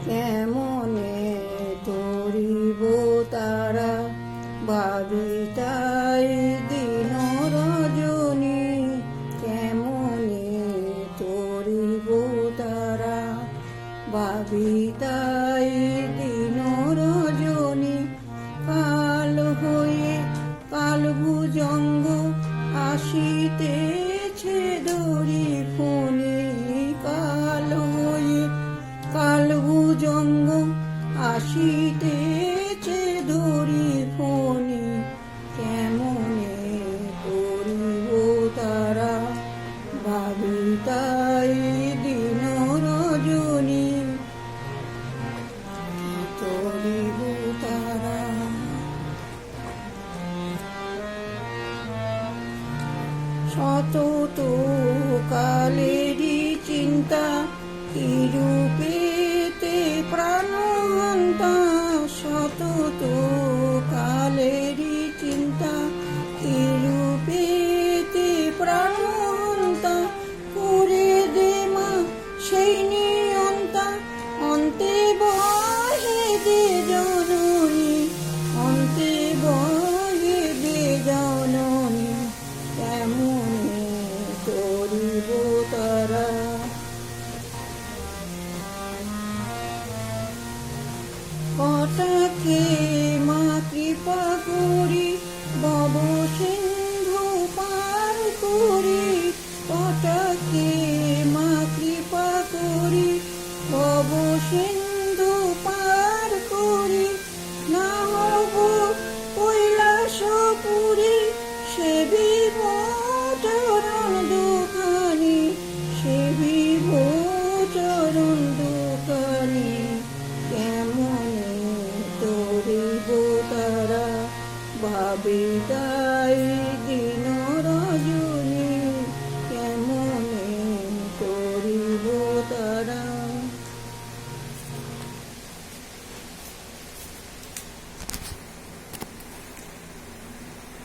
কেমনে তরিব তারা ভাবি তাই দিন রজনী, কেমনে তরিব তারা ভাবি তাই দিন রজনী। কাল হয়ে কাল ভুজঙ্গ আসিতেছে দড়ি ফণি, কাল হয়ে কাল ভুজঙ্গ আসিতেছে দড়ি ফণি, কেমনে করিব তারা ভাবি তাই দিন রজনী, করিব তারা। শত কালেরই চিন্তা কিরূপেতে প্রাণহন্তা, শত কালেরই চিন্তা কিরূপেতে প্রাণহন্তা। করে দে মা সেই নিয়ন্তা, অন্তে বহে দে জননী, অন্তে বহে দে জননী, কেমনে করিব তারা। কটাকে মা কৃপা করি ভব সিন্ধু পার করি, কটাকে মা কৃপা করি ভব সিন্ধু পার করি। না হব কৈলাসপুরী সেবিব চরণ দুখানি, সেবিব চরণ দুখানি, কেমনে তরিব তারা ভাবি তাই